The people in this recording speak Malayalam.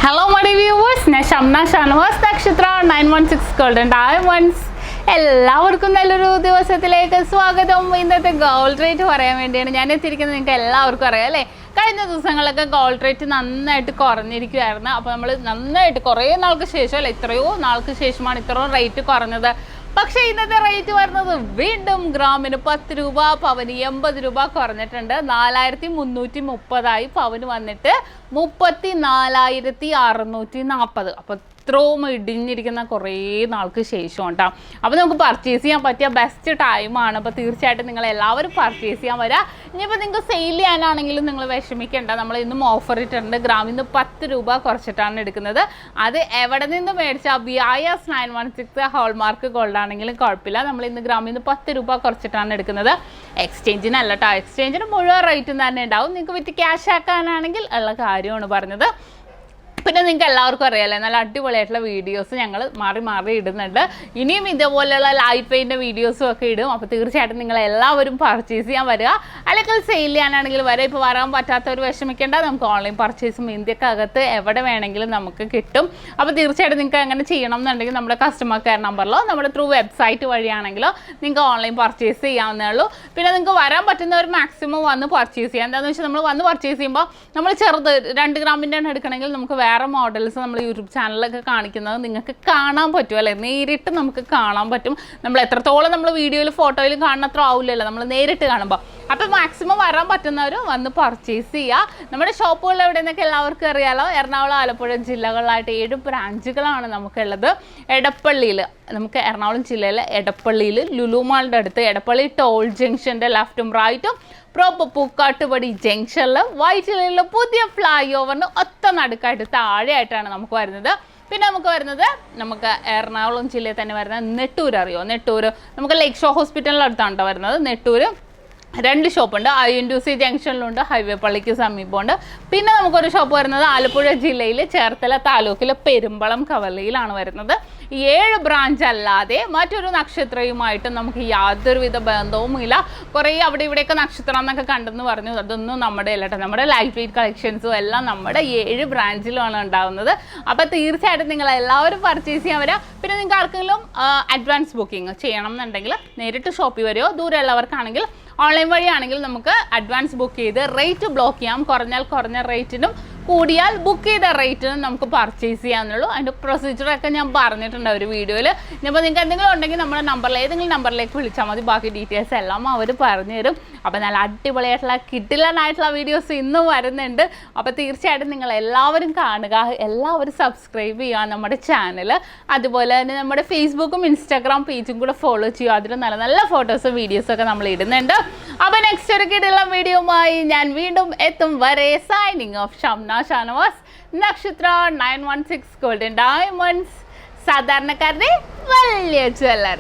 Hello my viewers, ഞാൻ ഷംന ഷാനവാസ് നക്ഷത്ര 916 ഗോൾഡൻ ഡയമണ്ട്സ്. എല്ലാവർക്കും നല്ലൊരു ദിവസത്തിലേക്ക് സ്വാഗതം. ഇന്നത്തെ ഗോൾഡ് റേറ്റ് പറയാൻ വേണ്ടിയാണ് ഞാൻ എത്തിയിരിക്കുന്നത്. നിങ്ങൾക്ക് എല്ലാവർക്കും അറിയാം അല്ലേ, കഴിഞ്ഞ ദിവസങ്ങളൊക്കെ ഗോൾഡ് റേറ്റ് നന്നായിട്ട് കുറഞ്ഞിരിക്കുകയായിരുന്നു. അപ്പോൾ നമ്മൾ നന്നായിട്ട് കുറേ നാൾക്ക് ശേഷം അല്ലേ, എത്രയോ നാൾക്ക് ശേഷമാണ് ഇത്രയും റേറ്റ് കുറഞ്ഞത്. പക്ഷേ ഇന്നത്തെ റേറ്റ് വരുന്നത് വീണ്ടും ഗ്രാമിന് 10 രൂപ, പവന് 80 രൂപ കുറഞ്ഞിട്ടുണ്ട്. 4330 പവന് വന്നിട്ട് 34,640. അപ്പോൾ ഇത്രയും ഇടിഞ്ഞിരിക്കുന്ന കുറേ നാൾക്ക് ശേഷം കേട്ടോ. അപ്പോൾ നമുക്ക് പർച്ചേസ് ചെയ്യാൻ പറ്റിയ ബെസ്റ്റ് ടൈമാണ്. അപ്പോൾ തീർച്ചയായിട്ടും നിങ്ങൾ എല്ലാവരും പർച്ചേസ് ചെയ്യാൻ വരാം. ഇനിയിപ്പോൾ നിങ്ങൾക്ക് സെയിൽ ചെയ്യാനാണെങ്കിലും നിങ്ങൾ വിഷമിക്കേണ്ട, നമ്മൾ ഇന്നും ഓഫർ ഇട്ടിട്ടുണ്ട്. ഗ്രാമിൽ നിന്ന് 10 രൂപ കുറച്ചിട്ടാണ് എടുക്കുന്നത്. അത് എവിടെ നിന്ന് മേടിച്ചാൽ PICS 916 ഹോൾമാർക്ക് ഗോൾഡ് ആണെങ്കിലും കുഴപ്പമില്ല. നമ്മൾ ഇന്ന് ഗ്രാമിൽ നിന്ന് 10 രൂപ കുറച്ചിട്ടാണ് എടുക്കുന്നത്. എക്സ്ചേഞ്ചിനല്ല കേട്ടോ, എക്സ്ചേഞ്ചിന് മുഴുവൻ റേറ്റും തന്നെ ഉണ്ടാവും. നിങ്ങൾക്ക് വിറ്റ് ക്യാഷ് ആക്കാനാണെങ്കിൽ ഉള്ള കാര്യമാണ് പറഞ്ഞത്. പിന്നെ നിങ്ങൾക്ക് എല്ലാവർക്കും അറിയാമല്ലേ, നല്ല അടിപൊളിയായിട്ടുള്ള വീഡിയോസ് ഞങ്ങൾ മാറി മാറി ഇടുന്നുണ്ട്. ഇനിയും ഇതുപോലെയുള്ള ലൈറ്റ് വെയിൻ്റെ വീഡിയോസും ഒക്കെ ഇടും. അപ്പോൾ തീർച്ചയായിട്ടും നിങ്ങൾ എല്ലാവരും പർച്ചേസ് ചെയ്യാൻ വരിക, അല്ലെങ്കിൽ സെയിൽ ചെയ്യാനാണെങ്കിൽ വരാം. ഇപ്പോൾ വരാൻ പറ്റാത്തവർ വിഷമിക്കേണ്ട, നമുക്ക് ഓൺലൈൻ പർച്ചേസും ഇന്ത്യക്കകത്ത് എവിടെ വേണമെങ്കിലും നമുക്ക് കിട്ടും. അപ്പോൾ തീർച്ചയായിട്ടും നിങ്ങൾക്ക് അങ്ങനെ ചെയ്യണം എന്നുണ്ടെങ്കിൽ നമ്മുടെ കസ്റ്റമർ കെയർ നമ്പറിലോ നമ്മുടെ ത്രൂ വെബ്സൈറ്റ് വഴിയാണെങ്കിലോ നിങ്ങൾക്ക് ഓൺലൈൻ പർച്ചേസ് ചെയ്യാവുന്നേ ഉള്ളൂ. പിന്നെ നിങ്ങൾക്ക് വരാൻ പറ്റുന്നവർ മാക്സിമം വന്ന് പർച്ചേസ് ചെയ്യാം. എന്താണെന്ന് വെച്ചാൽ നമ്മൾ വന്ന് പർച്ചേസ് ചെയ്യുമ്പോൾ നമ്മൾ ചെറുത് 2 ഗ്രാമിൻ്റെ എടുക്കണമെങ്കിൽ നമുക്ക് വേറെ മോഡൽസ് നമ്മൾ യൂട്യൂബ് ചാനലൊക്കെ കാണിക്കുന്നത് നിങ്ങൾക്ക് കാണാൻ പറ്റും അല്ലേ, നേരിട്ട് നമുക്ക് കാണാൻ പറ്റും. നമ്മൾ എത്രത്തോളം നമ്മൾ വീഡിയോയിൽ ഫോട്ടോയിലും കാണുന്ന അത്ര ആവില്ലല്ലോ നമ്മൾ നേരിട്ട് കാണുമ്പോൾ. അപ്പോൾ മാക്സിമം വരാൻ പറ്റുന്നവർ വന്ന് പർച്ചേസ് ചെയ്യുക. നമ്മുടെ ഷോപ്പുകൾ എവിടെയെന്നൊക്കെ എല്ലാവർക്കും അറിയാലോ. എറണാകുളം, ആലപ്പുഴ ജില്ലകളിലായിട്ട് 7 ബ്രാഞ്ചുകളാണ് നമുക്കുള്ളത്. എടപ്പള്ളിയിൽ, നമുക്ക് എറണാകുളം ജില്ലയിലെ എടപ്പള്ളിയിൽ ലുലു മാളിൻ്റെ അടുത്ത് എടപ്പള്ളി ടോൾ ജംഗ്ഷൻ്റെ ലെഫ്റ്റും റൈറ്റും പ്രോപ്പർ പൂക്കാട്ടുപടി ജംഗ്ഷനിൽ വൈറ്റിലുള്ള പുതിയ ഫ്ലൈ ഓവറിന് ഒത്ത നടുക്കായിട്ട് താഴെയായിട്ടാണ് നമുക്ക് വരുന്നത്. പിന്നെ നമുക്ക് വരുന്നത് നമുക്ക് എറണാകുളം ജില്ലയിൽ തന്നെ വരുന്നത് നെട്ടൂർ. അറിയോ നെട്ടൂർ? നമുക്ക് ലേക്ക് ഷോ ഹോസ്പിറ്റലിൻ്റെ അടുത്താണ് കേട്ടോ വരുന്നത്. നെട്ടൂർ 2 ഷോപ്പുണ്ട്. INTUC ജംഗ്ഷനിലുണ്ട്, ഹൈവേ പള്ളിക്ക് സമീപമുണ്ട്. പിന്നെ നമുക്കൊരു ഷോപ്പ് വരുന്നത് ആലപ്പുഴ ജില്ലയിൽ ചേർത്തല താലൂക്കിലെ പെരുമ്പളം കവലയിലാണ് വരുന്നത്. 7 ബ്രാഞ്ച് അല്ലാതെ മറ്റൊരു നക്ഷത്രയുമായിട്ട് നമുക്ക് യാതൊരുവിധ ബന്ധവുമില്ല. കുറേ അവിടെ ഇവിടെയൊക്കെ നക്ഷത്രം എന്നൊക്കെ കണ്ടെന്ന് പറഞ്ഞു, അതൊന്നും നമ്മുടെ അല്ല കേട്ടോ. നമ്മുടെ ലൈറ്റ് വെയിറ്റ് കളക്ഷൻസും എല്ലാം നമ്മുടെ 7 ബ്രാഞ്ചിലുമാണ് ഉണ്ടാകുന്നത്. അപ്പോൾ തീർച്ചയായിട്ടും നിങ്ങൾ എല്ലാവരും പർച്ചേസ് ചെയ്യാൻ വരാം. പിന്നെ നിങ്ങൾക്ക് ആർക്കെങ്കിലും അഡ്വാൻസ് ബുക്കിംഗ് ചെയ്യണം എന്നുണ്ടെങ്കിൽ നേരിട്ട് ഷോപ്പിൽ വരുമോ, ദൂരെയുള്ളവർക്കാണെങ്കിൽ ഓൺലൈൻ വഴിയാണെങ്കിൽ നമുക്ക് അഡ്വാൻസ് ബുക്ക് ചെയ്ത് റേറ്റ് ബ്ലോക്ക് ചെയ്യാം. കുറഞ്ഞാൽ കുറഞ്ഞ റേറ്റിനും കൂടിയാൽ ബുക്ക് ചെയ്ത റേറ്റിനും നമുക്ക് പർച്ചേസ് ചെയ്യാവുന്നുള്ളൂ. അതിൻ്റെ പ്രൊസീജിയറൊക്കെ ഞാൻ പറഞ്ഞിട്ടുണ്ട് ഒരു വീഡിയോയിൽ. ഇനിയിപ്പോൾ നിങ്ങൾക്ക് എന്തെങ്കിലും ഉണ്ടെങ്കിൽ നമ്മുടെ നമ്പറിൽ ഏതെങ്കിലും നമ്പറിലേക്ക് വിളിച്ചാൽ മതി, ബാക്കി ഡീറ്റെയിൽസ് എല്ലാം അവർ പറഞ്ഞു തരും. അപ്പോൾ നല്ല അടിപൊളിയായിട്ടുള്ള കിടിലനായിട്ടുള്ള വീഡിയോസ് ഇന്നും വരുന്നുണ്ട്. അപ്പോൾ തീർച്ചയായിട്ടും നിങ്ങൾ എല്ലാവരും കാണുക, എല്ലാവരും സബ്സ്ക്രൈബ് ചെയ്യുക നമ്മുടെ ചാനൽ. അതുപോലെ തന്നെ നമ്മുടെ ഫേസ്ബുക്കും ഇൻസ്റ്റാഗ്രാം പേജും കൂടെ ഫോളോ ചെയ്യുക. അതിൽ നല്ല നല്ല ഫോട്ടോസും വീഡിയോസൊക്കെ നമ്മൾ ഇടുന്നുണ്ട്. അപ്പോൾ നെക്സ്റ്റ് ഒരു കിടിലൻ വീഡിയോയുമായി ഞാൻ വീണ്ടും എത്തും വരെ സൈനിങ് ഓഫ് ഷംന ഷാനവാസ് നക്ഷത്ര 916 ഗോൾഡൻ ഡയമണ്ട്സ്. സാധാരണക്കാരുടെ വലിയ ജ്വല്ലറി.